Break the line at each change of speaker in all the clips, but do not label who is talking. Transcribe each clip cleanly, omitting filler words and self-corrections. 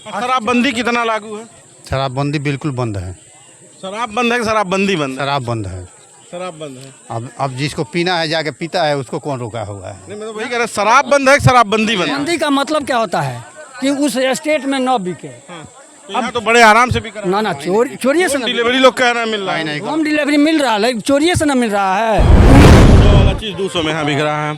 शराबबंदी कितना लागू है?
शराबबंदी बिल्कुल बंद है।
शराब बंद है कि शराबबंदी बंद है?
शराब बंद है।
शराब बंद है।
अब जिसको पीना है जाके पीता है, उसको कौन रोका हुआ है?
नहीं, मैं तो वही कह रहा, शराब बंद है कि शराबबंदी बंद है?
बंदी का मतलब क्या होता है कि उस स्टेट में न बिके।
तो यहाँ तो बड़े आराम से बिक रहा है।
ना चोरी से
डिलीवरी लोग कह रहे हैं मिल रहा है।
होम डिलीवरी मिल रहा है, लेकिन चोरी से न मिल रहा है।
100 वाला चीज 200 में यहाँ बिक रहा है।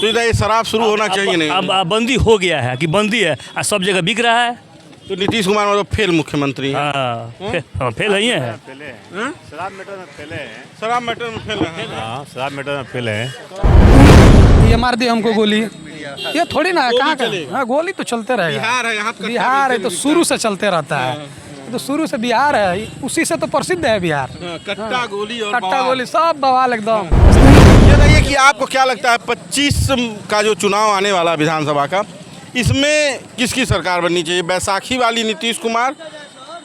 तो इधर ये शराब शुरू होना चाहिए नहीं?
अब बंदी हो गया है कि बंदी है, सब जगह बिक रहा है।
तो नीतीश कुमार मतलब फेल मुख्यमंत्री है।
फेल ही है।
हाँ?
शराब मैटर में फेले हैं।
शराब मैटर में फेल है।
हाँ, शराब मैटर में फेले हैं।
ये मार दी हमको गोली, ये थोड़ी ना है। कहाँ का? हाँ, गोली तो चलते रहेगा।
बिहार है यहाँ तो
बिहार है तो शुरू से चलते रहता है। तो शुरू से बिहार है, उसी से तो प्रसिद्ध है बिहार।
कट्टा गोली और
कट्टा
बवाल।
गोली सब बवाल एकदम।
ये बताइए कि आपको क्या लगता है 25 का जो चुनाव आने वाला विधानसभा का, इसमें किसकी सरकार बननी चाहिए? बैसाखी वाली नीतीश कुमार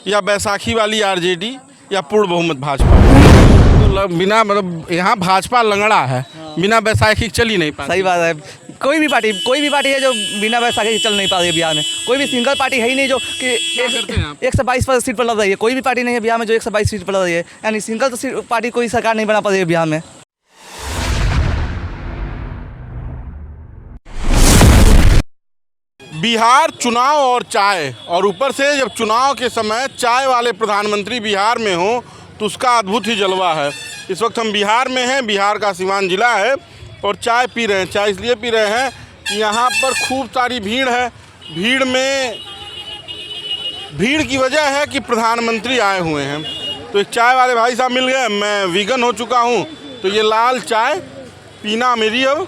या बैसाखी वाली आरजेडी या पूर्ण बहुमत भाजपा? तो बिना मतलब यहाँ भाजपा लंगड़ा है, बिना बैसाखी चल ही नहीं पाती।
सही बात है। कोई भी पार्टी है जो बिना बैसाखी चल नहीं पा रही है बिहार में। कोई भी सिंगल पार्टी है ही नहीं जो कि 122 सीट पर लड़ रही है। कोई भी पार्टी नहीं है बिहार में जो 122 सीट पर लड़ रही है। यानी सिंगल तो पार्टी कोई सरकार नहीं बना पा रही है बिहार में।
बिहार चुनाव और चाय, और ऊपर से जब चुनाव के समय चाय वाले प्रधानमंत्री बिहार में हो तो उसका अद्भुत ही जलवा है। इस वक्त हम बिहार में हैं, बिहार का सीवान जिला है, और चाय पी रहे हैं। चाय इसलिए पी रहे हैं कि यहाँ पर खूब सारी भीड़ है। भीड़ की वजह है कि प्रधानमंत्री आए हुए हैं। तो एक चाय वाले भाई साहब मिल गए। मैं वीगन हो चुका हूँ, तो ये लाल चाय पीना मेरी अब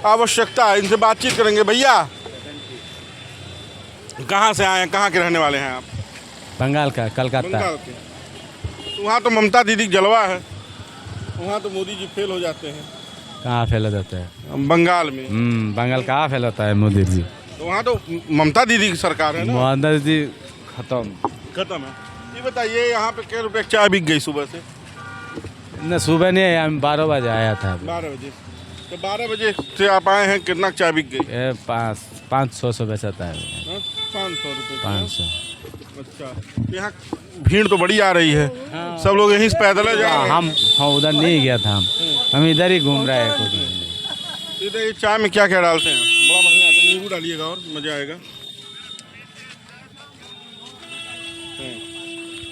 आवश्यकता है। इनसे बातचीत करेंगे। भैया कहाँ से आए हैं, कहाँ के रहने वाले हैं आप?
बंगाल का, कलकत्ता।
बंगाल के। तो वहाँ तो ममता दीदी की जलवा है, वहाँ तो मोदी जी फेल हो जाते हैं।
कहाँ फेल हो जाते हैं?
बंगाल में।
बंगाल कहाँ फेल होता है मोदी जी?
तो वहाँ तो ममता दीदी की सरकार है ना।
मोदी जी खत्म
है। ये बताइए यहाँ पे क्या रुपये चाय बिक गई सुबह से?
न सुबह नहीं, हम 12 बजे आया था।
12 बजे। तो 12 बजे से आप आए हैं, कितना चाय बिक गई?
500 बेचता है।
500 रुपये।
500।
अच्छा, यहाँ भीड़ तो बड़ी आ रही है। सब लोग यहीं से पैदल जा रहे हैं।
हम उधर नहीं गया था। हम इधर ही घूम रहे हैं खुद।
इधर ये चाय में क्या क्या डालते हैं? बड़ा बढ़िया आता है। नींबू डालिएगा और मज़ा आएगा।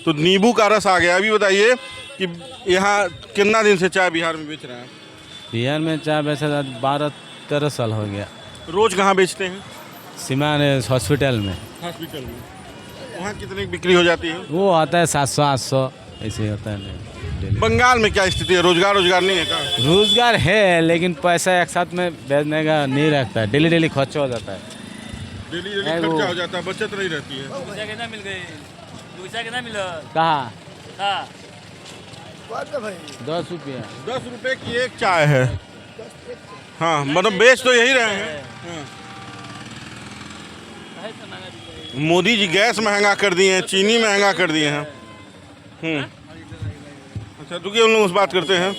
तो नींबू का रस आ गया। अभी बताइए कि यहाँ कितना दिन से चाय बिहार में बेच रहे हैं?
बिहार में चाय बेचा 12-13 साल हो गया।
रोज़ कहाँ बेचते हैं?
सीमान हॉस्पिटल में।
हॉस्पिटल में। वहाँ कितने की बिक्री हो जाती है?
वो आता है 700-800 ऐसे होता है।
बंगाल में क्या स्थिति है? रोजगार नहीं है क्या?
रोजगार है, लेकिन पैसा एक साथ में भेजने का नहीं रखता है। डेली खर्चा हो जाता है।
डेली खर्चा हो जाता है, बचत नहीं रहती है।
कहाँ? 10 रुपया।
10 रुपये की एक चाय है। हाँ, मतलब बेच तो यही रहे हैं। हाँ। मोदी जी गैस महंगा कर दिए हैं, चीनी महंगा कर दिए हैं। अच्छा, रुकिए हम लोग उस बात करते हैं।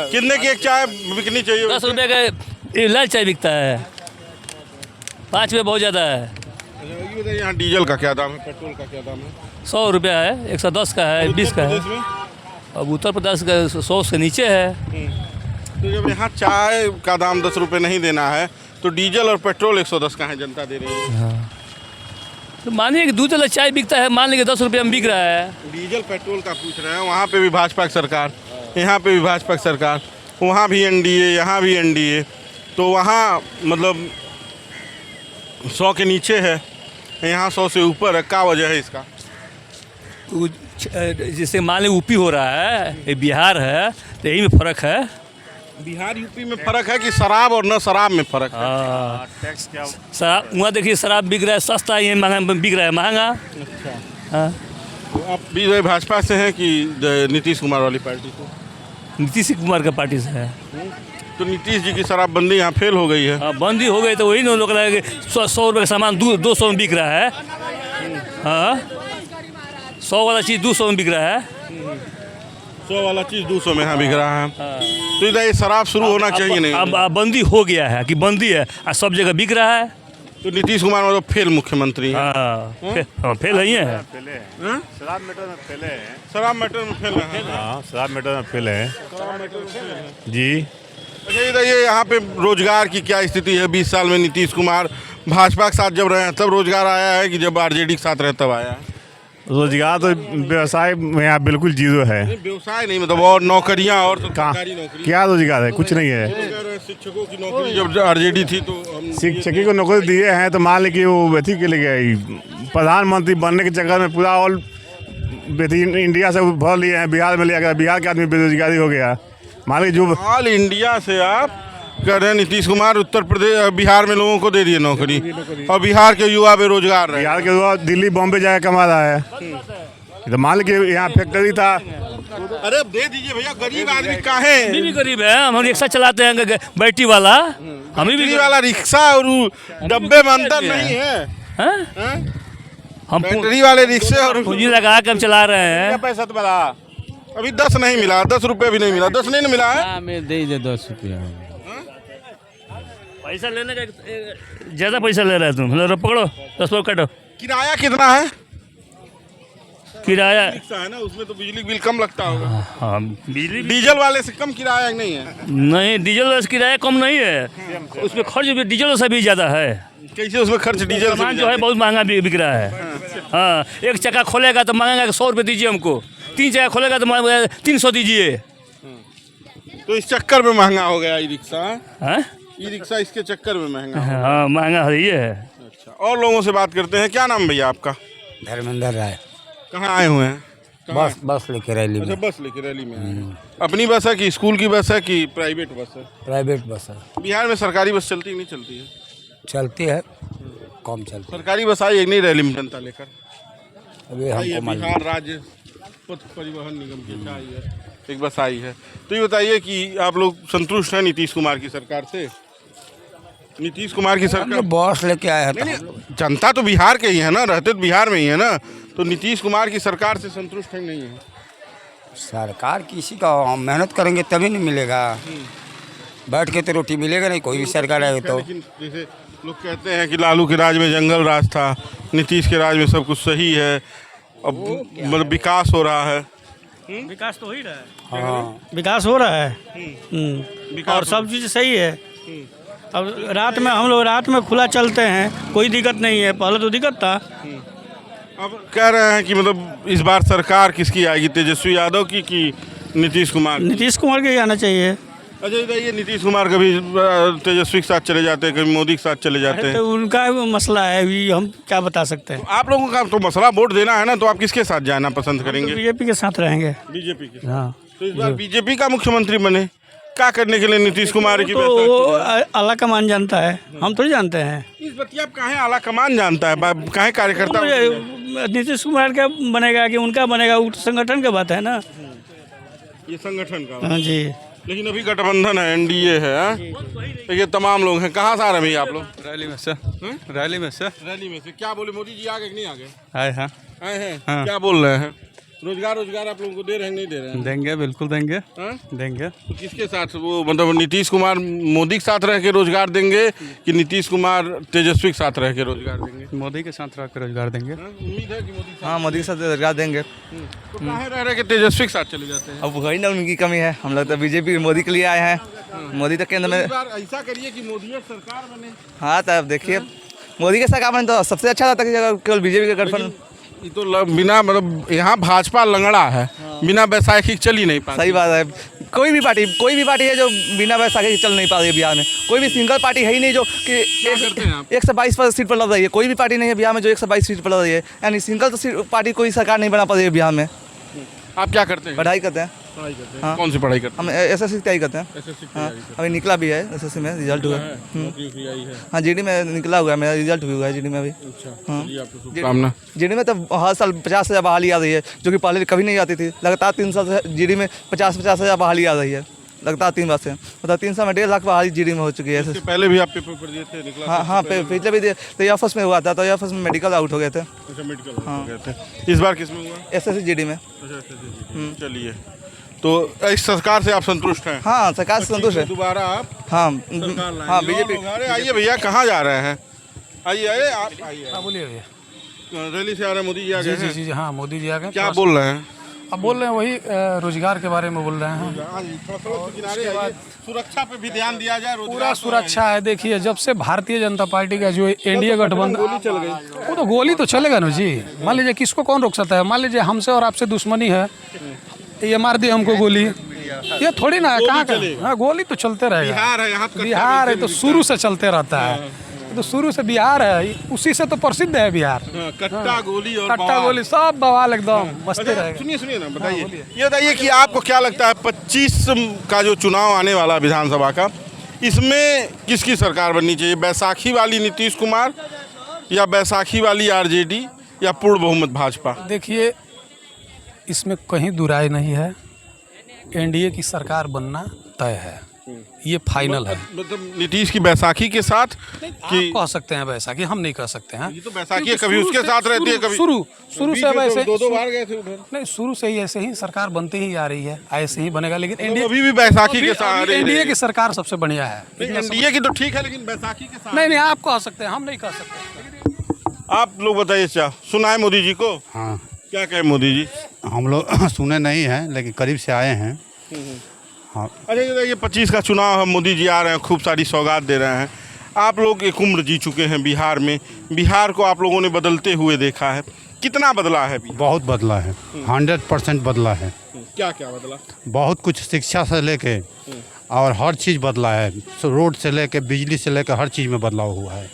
कितने की एक चाय बिकनी चाहिए?
10 रुपये का लाल चाय बिकता है। 5 रुपये बहुत ज़्यादा है।
ये बताइए यहाँ डीजल का क्या दाम है, पेट्रोल का क्या दाम है?
100 रुपया है, 110 का है, 20 का है। अब उत्तर प्रदेश का 100 से नीचे है।
तो जब यहाँ चाय का दाम 10 रुपये नहीं देना है, तो डीजल और पेट्रोल 110 का है, जनता दे रही है।
हाँ। तो मानिए कि दूध वाला चाय बिकता है, मान लीजिए 10 रुपये में बिक रहा है।
डीजल पेट्रोल का पूछ रहे हैं। वहाँ पे भी भाजपा की सरकार, यहाँ पे भी भाजपा की सरकार, वहाँ भी एनडीए, यहाँ भी एनडीए। तो वहाँ मतलब 100 के नीचे है, यहाँ 100 से ऊपर है। क्या वजह है इसका?
तो जैसे मान लीजिए यूपी हो रहा है, ये बिहार है, तो यही में फ़र्क है।
बिहार यूपी में फ़र्क है कि शराब और न शराब में फ़र्क है?
टैक्स क्या?
शराब वहाँ देखिए, शराब बिक रहा है सस्ता, ये महंगा बिक रहा है महंगा।
अच्छा।
हाँ।
तो आप भी भाजपा से हैं कि नीतीश कुमार वाली पार्टी से?
नीतीश कुमार का पार्टी से है।
तो नीतीश जी की शराबबंदी यहाँ फेल हो गई है।
हाँ, बंदी हो गई तो वही ना लोग लगे 100 रुपये का सामान 200 में बिक रहा है। हाँ, 100 वाला चीज़ 200 में बिक रहा है।
100 वाला चीज़ 200 में यहाँ बिक रहा है। तो इधर ये शराब शुरू होना चाहिए नहीं?
अब बंदी हो गया है कि बंदी है, सब जगह बिक रहा है।
तो नीतीश कुमार मतलब फेल मुख्यमंत्री है।
हाँ फेल है ही है।
फेले हैं
हाँ?
शराब मैटर में फेले हैं।
शराब मैटर में फेल है।
हाँ शराब मैटर में फेले हैं जी।
अच्छा ये बताइए यहाँ पे रोजगार की क्या स्थिति है? 20 साल में नीतीश कुमार भाजपा के साथ जब रहे हैं तब रोजगार आया है कि जब आरजेडी के साथ रहे तब आया है?
रोजगार तो व्यवसाय में यहाँ बिल्कुल जीरो है।
नहीं, व्यवसाय नहीं मतलब और नौकरियां और तो
कहाँ
सरकारी नौकरी
क्या रोजगार है? कुछ नहीं है।
अगर शिक्षकों की नौकरी जब आरजेडी थी तो हम
शिक्षकी को नौकरी दिए हैं तो मान लीजिए वो अथी के लिए गई प्रधानमंत्री बनने के चक्कर में पूरा ऑल इंडिया से भर लिए हैं, बिहार में लिया गया, बिहार के आदमी बेरोजगारी हो गया। मान लीजिए जो
ऑल इंडिया से आप कह रहे हैं नीतीश कुमार उत्तर प्रदेश बिहार में लोगों को दे दिए नौकरी और बिहार के युवा बेरोजगार रहे।
बिहार के लोग दिल्ली बॉम्बे जाकर कमा रहा है। तो मान लीजिए यहाँ फैक्ट्री था।
अरे अब दे दीजिए भैया, गरीब आदमी काहे?
हम भी गरीब है, हम रिक्शा चलाते हैं बैटरी वाला। हम भी
बैटरी वाला रिक्शा और वो डब्बे में अंतर नहीं है।
हैं? हम
बैटरी वाले रिक्शे और
पूंजी लगा कर हम चला रहे हैं।
पैसा तो मिला अभी 10 नहीं मिला, 10 रुपये भी नहीं मिला। 10 नहीं मिला है।
हाँ मैं दे 10 रुपया।
पैसा लेने का ज्यादा पैसा ले रहा है तुम। मतलब पकड़ो 10 रुपये काटो।
किराया कितना है?
किराया
रिक्शा है ना, उसमें तो बिजली बिल कम लगता होगा।
हाँ बिजली
डीजल वाले से कम किराया नहीं है?
नहीं, डीजल से किराया कम नहीं है, उसमें खर्च भी डीजल से भी ज़्यादा है।
कैसे उसमें खर्च डीजल से
सामान
भी
जो है
ज्यादा?
बहुत महंगा बिक रहा है। हाँ एक चक्का खोलेगा तो मांगेगा 100 रुपये दीजिए हमको, 3 चक्का खोलेगा तो 300 दीजिए।
तो इस चक्कर में महंगा हो गया ई रिक्शा।
हाँ
ई रिक्शा इसके चक्कर में महंगा हो गया।
हाँ महंगा है ये है।
अच्छा, और लोगों से बात करते हैं। क्या नाम भैया आपका?
धर्मेंद्र राय।
कहाँ आए हुए हैं? कहाँ?
बस लेके रैली
अच्छा
में।
बस लेके रैली में आए हैं। अपनी बस है कि स्कूल की बस है कि प्राइवेट बस है?
प्राइवेट बस है।
बिहार में सरकारी बस चलती है नहीं चलती है?
चलती है, कम चलती
सरकारी बस आई एक नहीं रैली में जनता लेकर?
है। अभी
आई है,
हमको मालूम।
बिहार राज्य पथ परिवहन निगम की क्या आई है, एक बस आई है। तो ये बताइए कि आप लोग संतुष्ट हैं नीतीश कुमार की सरकार से? नीतीश कुमार की
हम
सरकार
लोग बस लेके आए हैं।
नहीं, जनता तो बिहार के ही है ना, रहते तो बिहार में ही है ना, तो नीतीश कुमार की सरकार से संतुष्ट है नहीं है?
सरकार किसी का हम मेहनत करेंगे तभी नहीं मिलेगा। बैठ के तो रोटी मिलेगा नहीं, कोई भी सरकार आए तो।
लेकिन जैसे लोग कहते हैं कि लालू के राज में जंगल राज था, नीतीश के राज में सब कुछ सही है, अब मतलब विकास हो रहा है।
विकास तो हो ही रहा है।
हाँ
विकास हो रहा है। और सब चीज़ सही है। अब रात में हम लोग रात में खुला चलते हैं, कोई दिक्कत नहीं है। पहले तो दिक्कत था।
अब कह रहे हैं कि मतलब इस बार सरकार किसकी आएगी, तेजस्वी यादव की कि नीतीश कुमार की?
नीतीश कुमार के ही आना चाहिए।
अच्छा ये नीतीश कुमार कभी तेजस्वी के साथ चले जाते हैं, कभी मोदी के साथ चले जाते हैं।
तो उनका मसला है, अभी हम क्या बता सकते हैं।
आप लोगों का तो मसला वोट देना है ना, तो आप किसके साथ जाना पसंद करेंगे?
बीजेपी के साथ रहेंगे।
बीजेपी के।
हाँ
तो इस बार बीजेपी का मुख्यमंत्री बने, क्या करने के लिए नीतीश कुमार की?
तो वो आला कमान जानता है, हम थोड़ी जानते हैं।
इस बतिया काहे आला कमान जानता है, काहे कार्यकर्ता?
नीतीश कुमार का बनेगा कि उनका बनेगा, वो संगठन का बात है ना।
ये संगठन का।
हाँ जी।
लेकिन अभी गठबंधन है, एनडीए है, हाँ? तो ये तमाम लोग हैं। कहाँ से आ रहे हैं भैया आप लोग?
रैली में से। रैली में से
रैली में से। क्या बोले, मोदी जी आ गए कि नहीं आ गए?
आए हैं।
आए हैं।
हाँ।
क्या बोल रहे हैं? रोजगार आप लोगों को दे रहे हैं नहीं दे रहे हैं?
देंगे, बिल्कुल देंगे।
हाँ?
देंगे।
तो किसके साथ, वो मतलब नीतीश कुमार मोदी के साथ रह के रोजगार देंगे कि नीतीश कुमार तेजस्वी के साथ रह के रोजगार देंगे?
मोदी के साथ रह कर रोजगार देंगे।
हाँ? उम्मीद है कि मोदी के साथ।
हाँ मोदी के साथ रोजगार देंगे।
तो काहे रह रहे के तेजस्वी के साथ चले जाते हैं?
अब वही ना उनकी कमी है। हम लोग तो बीजेपी मोदी के लिए आए हैं। मोदी तो केंद्र
तो इस
में।
बार ऐसा करिए कि मोदी सरकार बने।
हाँ तब देखिए मोदी के सरकार में तो सबसे अच्छा रहता है कि केवल बीजेपी का गठबंधन।
ये तो बिना मतलब यहाँ भाजपा लंगड़ा है, बिना बैसाखी चल ही नहीं पाती।
सही बात है। कोई भी पार्टी है जो बिना बैसाखी के चल नहीं पा रही है बिहार में। कोई भी सिंगल पार्टी है ही नहीं जो कि 122 सीट पर लड़ रही है। कोई भी पार्टी नहीं है बिहार में जो 122 सीट पर लड़ रही है। यानी सिंगल तो पार्टी कोई सरकार नहीं बना पा रही है बिहार में।
आप क्या करते हैं?
पढ़ाई करते हैं।
पढ़ाई करते हैं।
हाँ।
कौन सी पढ़ाई करते
हम एसएससी की तैयारी करते हैं।
हैं?
हाँ अभी निकला भी है एसएससी में, रिजल्ट हुआ है।
नौकरी वोकरी आई है?
हाँ जीडी में निकला हुआ है, मेरा रिजल्ट भी हुआ है जीडी में अभी।
अच्छा,
हाँ।
चलिए आपको शुभकामना।
जीडी में तो हर साल 50,000 बहाली आ रही है, जो कि पहले कभी नहीं आती थी। लगातार 3 साल से जीडी में 50,000 बहाली आ रही है लगातार 3 बार से। मतलब 3 साल में 1.5 लाख बहाली जीडी में हो चुकी है।
इससे पहले भी आप पेपर पर दिए थे? निकला?
हाँ पिछले भी तो या फर्स्ट में हुआ था, तो या फर्स्ट में मेडिकल आउट हो गए थे।
अच्छा, मेडिकल हो गए थे। इस बार किसमें हुआ?
एसएससी जीडी में।
अच्छा। चलिए, तो इस सरकार से आप संतुष्ट हैं?
हाँ सरकार से संतुष्ट है।
दोबारा आप
हाँ
सरकार लाएंगे।
हाँ
और
बीजेपी।
लोग, अरे आइए भैया, कहाँ जा रहे हैं? आइए आइए आप आइए।
हाँ बोलिए भैया।
रैली से आ रहे हैं, मोदी जी आ गए हैं।
जी हाँ मोदी जी आ गए।
क्या बोल रहे हैं?
अब बोल रहे हैं वही रोजगार के बारे में बोल रहे हैं।
सुरक्षा पे भी ध्यान दिया जाए।
पूरा सुरक्षा है। देखिए जब से भारतीय जनता पार्टी का जो एनडीए गठबंधन गोली चल गई, वो तो गोली तो चलेगा ना जी। मान लीजिए किसको कौन रोक सकता है? मान लीजिए हमसे और आपसे दुश्मनी है, ये मार दी हमको गोली, ये थोड़ी ना है। कहाँ का? हाँ गोली तो चलते रहेगा।
बिहार है यहाँ,
बिहार है तो शुरू से चलते रहता है। तो शुरू से बिहार है, उसी से तो प्रसिद्ध है बिहार।
कट्टा गोली और
कट्टा गोली सब बवाल एकदम मस्ती रहेगा।
सुनिए ना, बताइए ये बताइए कि आपको क्या लगता है 25 का जो चुनाव आने वाला विधानसभा का, इसमें किसकी सरकार बननी चाहिए? बैसाखी वाली नीतीश कुमार या बैसाखी वाली आरजेडी या पूर्ण बहुमत भाजपा?
देखिए इसमें कहीं दुराई नहीं है, एनडीए की सरकार बनना तय है, ये फाइनल है।
मतलब नीतीश की बैसाखी के साथ
कि कह सकते हैं बैसाखी, हम नहीं कह सकते हैं।
ये तो बैसाखी कभी उसके साथ रहती है, कभी
शुरू से वैसे
दो बार गए थे उधर।
नहीं, शुरू से ही ऐसे ही सरकार बनती ही आ रही है, ऐसे ही बनेगा। लेकिन एनडीए
अभी भी बैसाखी के साथ
एनडीए की सरकार सबसे बढ़िया है।
एनडीए की तो ठीक है, लेकिन बैसाखी के साथ
नहीं आप कह सकते हैं, हम नहीं कह सकते।
आप लोग बताइए। क्या सुना है मोदी जी को?
हाँ
क्या कहे मोदी जी?
हम लोग सुने नहीं हैं, लेकिन करीब से आए हैं। हाँ
अच्छा ये 25 का चुनाव है, मोदी जी आ रहे हैं, खूब सारी सौगात दे रहे हैं। आप लोग एक उम्र जी चुके हैं बिहार में, बिहार को आप लोगों ने बदलते हुए देखा है, कितना बदला है?
बहुत बदला है, 100% बदला है।
क्या क्या बदला?
बहुत कुछ, शिक्षा से लेके और हर चीज़ बदला है। रोड से लेके बिजली से लेकर हर चीज़ में बदलाव हुआ है।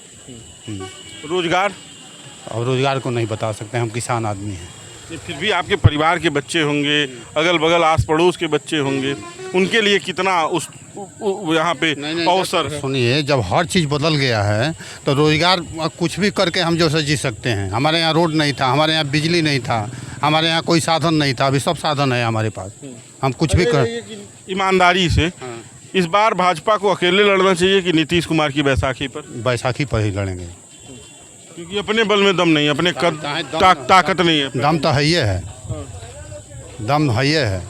रोजगार?
और रोजगार को नहीं बता सकते, हम किसान आदमी हैं।
फिर भी आपके परिवार के बच्चे होंगे, अगल बगल आस पड़ोस के बच्चे होंगे, उनके लिए कितना उस यहाँ पे अवसर है?
सुनिए, जब हर चीज़ बदल गया है तो रोजगार कुछ भी करके हम जो से जी सकते हैं। हमारे यहाँ रोड नहीं था, हमारे यहाँ बिजली नहीं था, हमारे यहाँ कोई साधन नहीं था, अभी सब साधन है हमारे पास, हम कुछ भी कर।
ईमानदारी से इस बार भाजपा को अकेले लड़ना चाहिए कि नीतीश कुमार की बैसाखी पर?
बैसाखी पर ही लड़ेंगे,
क्योंकि अपने बल में दम नहीं, अपने ताकत नहीं है।
दम तो है ही है, दम है ही है,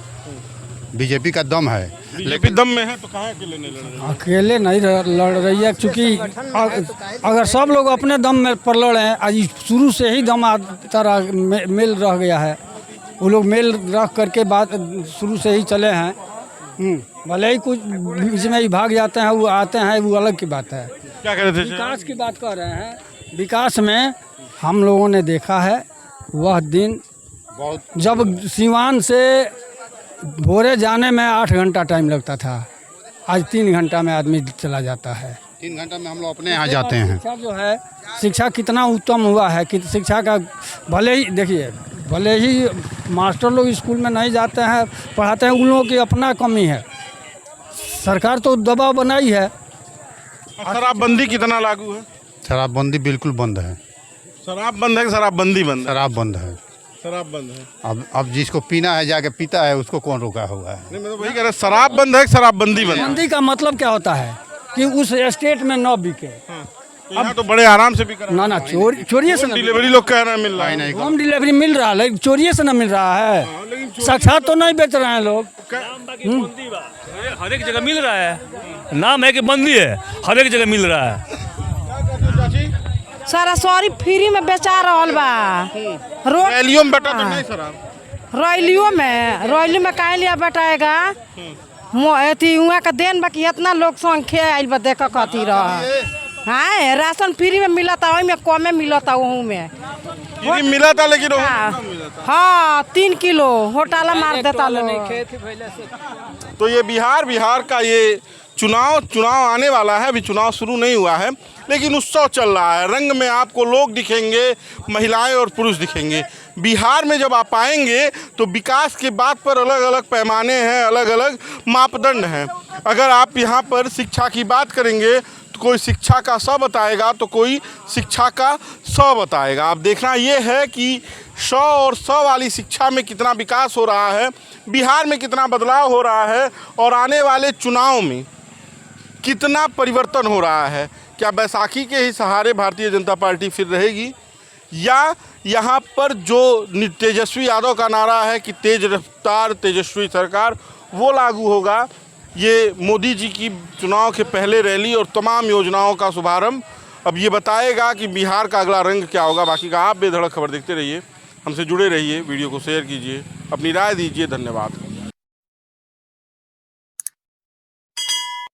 बीजेपी का दम है।
बीजेपी दम में है तो कहाँ अकेले नहीं लड़ रहे?
अकेले नहीं लड़ रही है, क्योंकि अगर सब लोग अपने दम में पर लड़े हैं, आज शुरू से ही दम तरह मेल रह गया है। वो लोग मेल रख करके बात शुरू से ही चले हैं। भले ही कुछ बीच में ही भाग जाते हैं, वो आते हैं, वो अलग की बात है।
क्या कह रहे थे?
विकास की बात कर रहे हैं। विकास में हम लोगों ने देखा है वह दिन जब सिवान से भोरे जाने में 8 घंटा टाइम लगता था, आज 3 घंटा में आदमी चला जाता है।
3 घंटा में हम लोग अपने यहाँ जाते हैं।
शिक्षा जो है, शिक्षा कितना उत्तम हुआ है कि शिक्षा का भले ही देखिए, भले ही मास्टर लोग स्कूल में नहीं जाते हैं, पढ़ाते हैं, उन लोगों की अपना कमी है। सरकार तो दबाव बनाई है।
शराबबंदी कितना लागू है?
शराबबंदी बिल्कुल बंद है।
शराब बंद है कि शराबबंदी बंद है?
शराब बंद है।
शराब बंद है।
अब जिसको पीना है जाके पीता है, उसको कौन रोका हुआ है?
नहीं, मैं तो वही कह रहा, शराब बंद है कि शराबबंदी बंद है?
बंदी का मतलब क्या होता है कि उस स्टेट में न बिके।
यहाँ तो बड़े आराम से भी कर
ना चोरी से
डिलीवरी लोग कह रहे हैं मिल रहा है।
होम डिलीवरी मिल रहा है, लेकिन चोरी से ना मिल रहा है। साक्षात तो नहीं बेच रहे हैं लोग।
हर एक जगह मिल रहा है, नाम है कि बंदी है, हर एक जगह मिल रहा है।
सारा सॉरी फ्री में बेचा रहल बा।
रैलियों में बेटा तो नहीं शराब?
रैलियों में काहे लिया बेटाएगा? अथी हुआ का देन बाकी इतना लोग संख्या आइल बा, देख कथी रह। हाँ राशन फ्री में मिला था, वही में कमे मिला था, वहू में
मिला था, लेकिन
हाँ 3 किलो होटाला मार देता लोग।
तो ये बिहार का ये चुनाव आने वाला है। अभी चुनाव शुरू नहीं हुआ है, लेकिन उत्सव चल रहा है। रंग में आपको लोग दिखेंगे, महिलाएं और पुरुष दिखेंगे। बिहार में जब आप आएंगे तो विकास के बात पर अलग अलग पैमाने हैं, अलग अलग मापदंड हैं। अगर आप यहाँ पर शिक्षा की बात करेंगे तो कोई शिक्षा का 100 बताएगा, तो कोई शिक्षा का 100 बताएगा। अब देखना ये है कि 100 और 100 वाली शिक्षा में कितना विकास हो रहा है, बिहार में कितना बदलाव हो रहा है, और आने वाले चुनाव में कितना परिवर्तन हो रहा है। क्या बैसाखी के ही सहारे भारतीय जनता पार्टी फिर रहेगी, या यहाँ पर जो तेजस्वी यादव का नारा है कि तेज रफ्तार तेजस्वी सरकार, वो लागू होगा? ये मोदी जी की चुनाव के पहले रैली और तमाम योजनाओं का शुभारंभ अब ये बताएगा कि बिहार का अगला रंग क्या होगा। बाकी का आप बेधड़क खबर देखते रहिए, हमसे जुड़े रहिए, वीडियो को शेयर कीजिए, अपनी राय दीजिए। धन्यवाद।